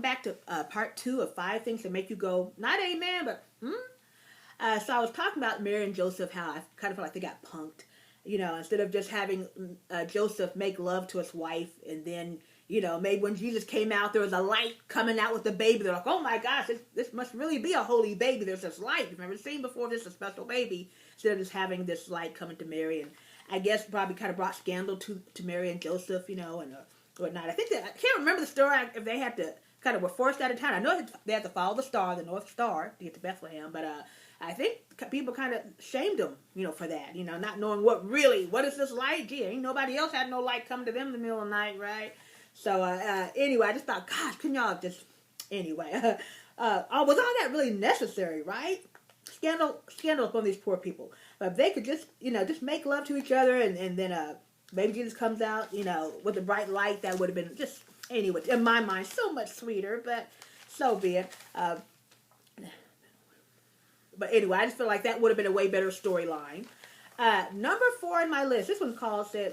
back to part 2 of 5 things that make you go, not amen, but so I was talking about Mary and Joseph, how I kind of feel like they got punked. Instead of just having Joseph make love to his wife, and then, maybe when Jesus came out, there was a light coming out with the baby. They're like, oh my gosh, this must really be a holy baby. There's this light you've never seen before. This is a special baby. Instead of just having this light coming to Mary. And I guess probably kind of brought scandal to Mary and Joseph, and whatnot. I think I can't remember the story, if they had to kind of were forced out of town. I know they had to follow the star, the North Star, to get to Bethlehem, but I think people kind of shamed them, for that, not knowing what is this light? Gee, ain't nobody else had no light coming to them in the middle of the night, right? So, anyway, I just thought, gosh, can y'all just, anyway, was all that really necessary, right? Scandal upon these poor people. But if they could just, just make love to each other, and then, baby Jesus comes out, with a bright light, that would have been just, anyway, in my mind, so much sweeter, but so be it. But anyway, I just feel like that would have been a way better storyline. Number 4 in my list. This one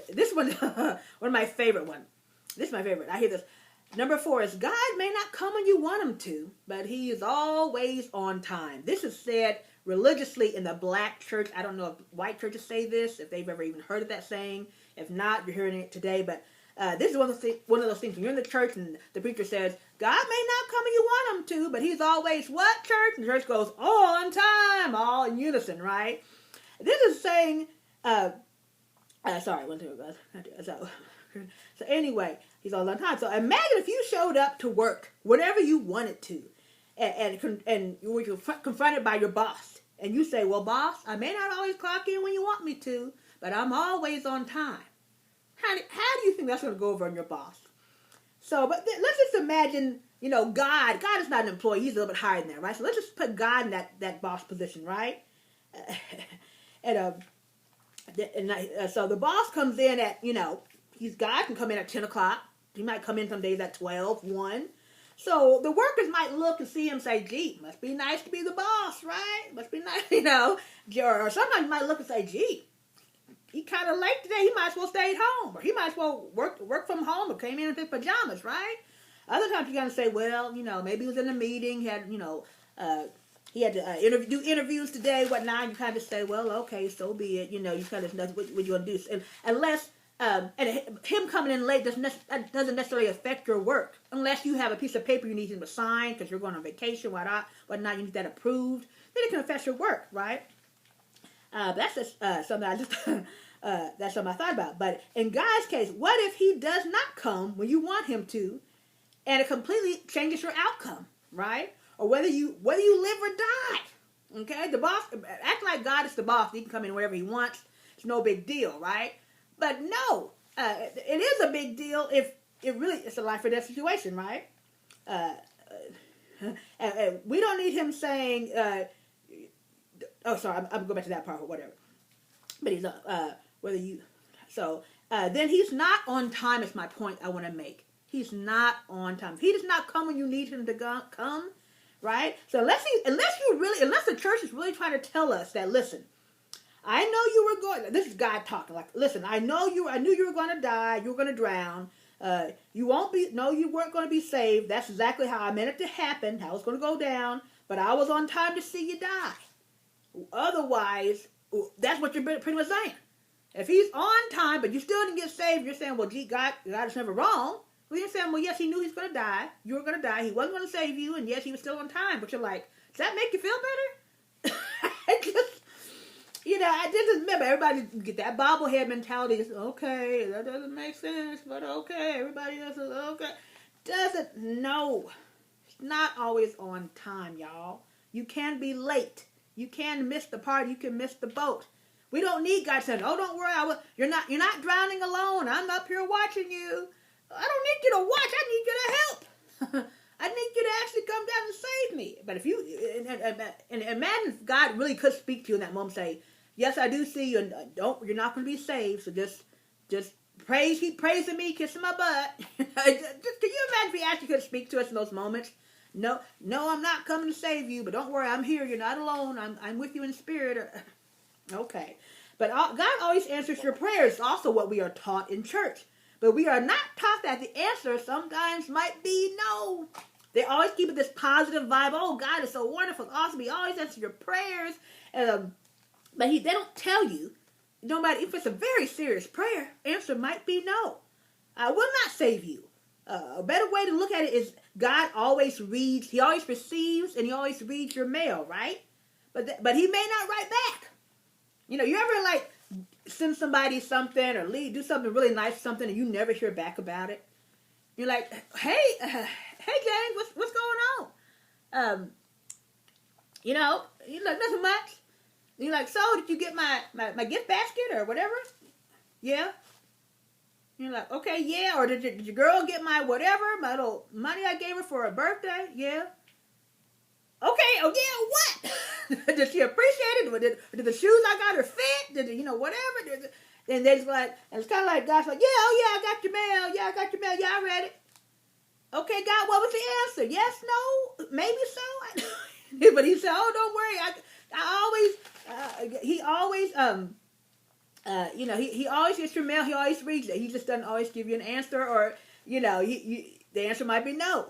this one, one of my favorite one. This is my favorite. I hear this. Number 4 is, God may not come when you want him to, but he is always on time. This is said religiously in the black church. I don't know if white churches say this, if they've ever even heard of that saying. If not, you're hearing it today. But this is one of those things when you're in the church and the preacher says, God may not come when you want him to, but he's always what, church? And the church goes, on time, all in unison, right? This is saying, sorry, 1, 2, guys. So anyway, he's all on time. So imagine if you showed up to work whenever you wanted to, and you were confronted by your boss, and you say, well, boss, I may not always clock in when you want me to, but I'm always on time. How do you think that's going to go over on your boss? So, but let's just imagine, God is not an employee. He's a little bit higher than that, right? So let's just put God in that boss position, right? So the boss comes in at, God can come in at 10 o'clock. He might come in some days at 12, 1. So the workers might look and see him and say, gee, must be nice to be the boss, right? Must be nice, Or sometimes you might look and say, gee, he kind of late today. He might as well stay at home. Or he might as well work from home or came in his pajamas, right? Other times you're going to say, well, maybe he was in a meeting. He had, he had to do interviews today, whatnot. You kind of say, well, okay, so be it. You kind of know what you're going to do. And unless, and him coming in late doesn't necessarily affect your work. Unless you have a piece of paper you need him to sign because you're going on vacation, whatnot, you need that approved. Then it can affect your work, right? That's just something that's something I thought about. But in God's case, what if he does not come when you want him to, and it completely changes your outcome, right? Or whether you live or die. Okay, the boss act like God is the boss. He can come in wherever he wants. It's no big deal, right? But no, it is a big deal if it's a life or death situation, right? We don't need him saying. Oh, sorry, I'm going back to that part or whatever. But he's then he's not on time is my point I want to make. He's not on time. He does not come when you need him to come, right? So unless the church is really trying to tell us that, listen, I know you were going, this is God talking, like, listen, I knew you were going to die, you were going to drown, you weren't going to be saved. That's exactly how I meant it to happen, how it's going to go down, but I was on time to see you die. Otherwise, that's what you're pretty much saying. If he's on time, but you still didn't get saved, you're saying, well, gee, God is never wrong. Well, you're saying, well, yes, he knew he was going to die. You were going to die. He wasn't going to save you, and yes, he was still on time. But you're like, does that make you feel better? I just remember everybody get that bobblehead mentality. It's okay, that doesn't make sense, but okay, everybody else is okay. No. It's not always on time, y'all. You can be late. You can miss the party. You can miss the boat. We don't need God saying, oh, don't worry, you're not drowning alone. I'm up here watching you. I don't need you to watch. I need you to help. I need you to actually come down and save me. But if you, and imagine if God really could speak to you in that moment, say, yes, I do see you, and you're not going to be saved, so just keep praising me, kissing my butt. Can you imagine if he actually could speak to us in those moments? No, I'm not coming to save you, but don't worry, I'm here. You're not alone. I'm with you in spirit. Okay. But God always answers your prayers. It's also what we are taught in church. But we are not taught that the answer sometimes might be no. They always keep it this positive vibe. Oh, God is so wonderful, awesome. He always answers your prayers. But they don't tell you, no matter if it's a very serious prayer, answer might be no. I will not save you. A better way to look at it is God always reads, he always receives, and he always reads your mail, right? But he may not write back. You ever like send somebody something or do something really nice, something, and you never hear back about it? You're like, hey James, what's going on? Nothing much. And you're like, so did you get my gift basket or whatever? Yeah. You're like, okay, yeah. Or did your girl get my whatever, my little money I gave her for her birthday? Yeah. Okay, oh yeah, what? Did she appreciate it? Did the shoes I got her fit? Did whatever? And they just like, and it's kind of like God's like, yeah, oh yeah, I got your mail. Yeah, I got your mail. Yeah, I read it. Okay, God, what was the answer? Yes, no, maybe so. But he said, oh, don't worry. He always gets your mail. He always reads it. He just doesn't always give you an answer, or the answer might be no.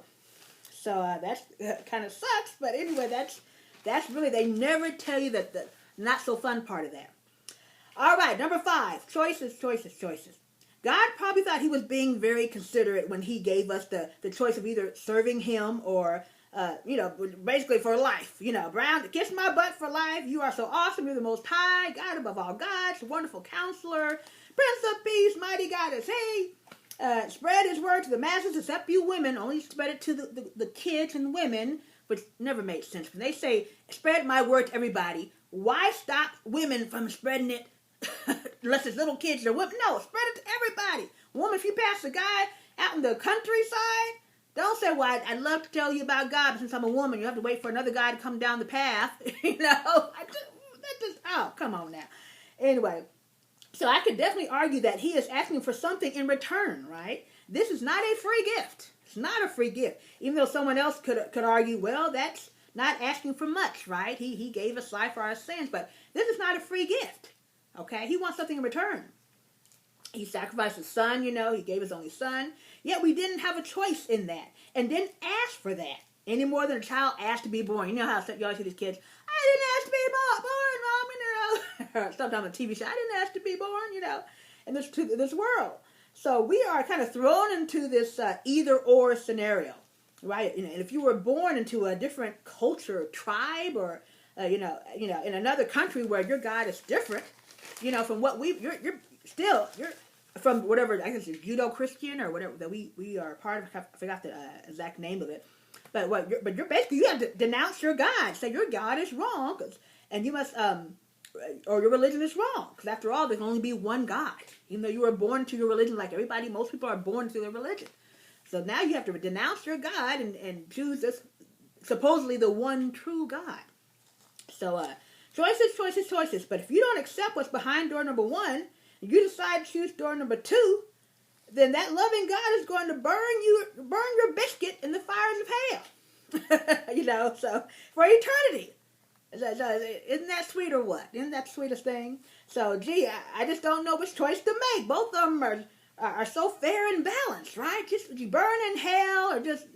So that's kind of sucks. But anyway, that's really, they never tell you the not so fun part of that. All right, number 5, choices. God probably thought he was being very considerate when he gave us the choice of either serving him or, basically for life. Brown, kiss my butt for life. You are so awesome. You're the most high, God above all gods, wonderful counselor, Prince of Peace, mighty goddess. Hey, spread his word to the masses, except you women. Only spread it to the kids and women, which never made sense. When they say, spread my word to everybody, why stop women from spreading it? Unless it's little kids or women. No, spread it to everybody. Woman, if you pass a guy out in the countryside, don't say, well, I'd love to tell you about God, but since I'm a woman, you have to wait for another guy to come down the path. Oh, come on now. Anyway, so I could definitely argue that he is asking for something in return, right? This is not a free gift. It's not a free gift. Even though someone else could argue, well, that's not asking for much, right? He gave us life for our sins, but this is not a free gift. Okay, he wants something in return. He sacrificed his son, he gave his only son. Yet we didn't have a choice in that and didn't ask for that any more than a child asked to be born. You know how you always see these kids, I didn't ask to be born, Mom, sometimes on a TV show, I didn't ask to be born, in this world. So we are kind of thrown into this either-or scenario, right? And if you were born into a different culture, tribe, or, in another country where your God is different, from what you're from whatever, I guess it's Judo-Christian or whatever that we are part of. I forgot the exact name of it. But you're basically, you have to denounce your God. Say your God is wrong, and you must, or your religion is wrong. Because after all, there can only be one God. Even though you were born to your religion like everybody, most people are born to their religion. So now you have to denounce your God and choose this, supposedly the one true God. So, choices. But if you don't accept what's behind door number 1, and you decide to choose door number 2, then that loving God is going to burn your biscuit in the fires of hell. So for eternity. Isn't that sweet or what? Isn't that the sweetest thing? So, I just don't know which choice to make. Both of them are so fair and balanced, right? Just you burn in hell, or just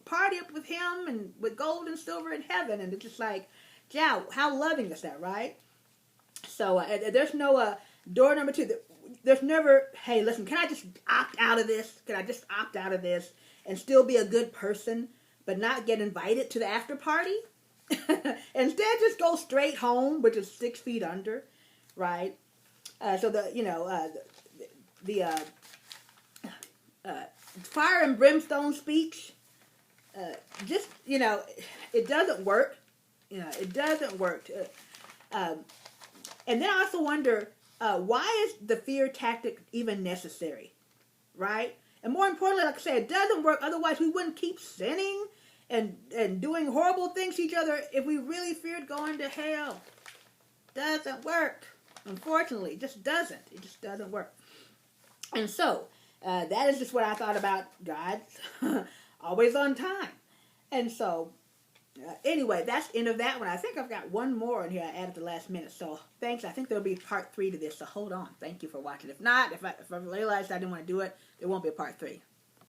party up with him and with gold and silver in heaven, and it's just like, yeah, how loving is that, right? So there's no door number 2. There's never, hey, listen, can I just opt out of this? Can I just opt out of this and still be a good person, but not get invited to the after party? Instead, just go straight home, which is 6 feet under, right? So the fire and brimstone speech, it doesn't work. It doesn't work. And then I also wonder, why is the fear tactic even necessary, right? And more importantly, like I said, it doesn't work. Otherwise, we wouldn't keep sinning and doing horrible things to each other if we really feared going to hell. Doesn't work. Unfortunately, it just doesn't. It just doesn't work. And so, that is just what I thought about God. Always on time. And so, anyway, that's the end of that one. I think I've got one more in here I added at the last minute. So, thanks. I think there'll be part 3 to this. So, hold on. Thank you for watching. If not, if I realized I didn't want to do it, there won't be a part 3.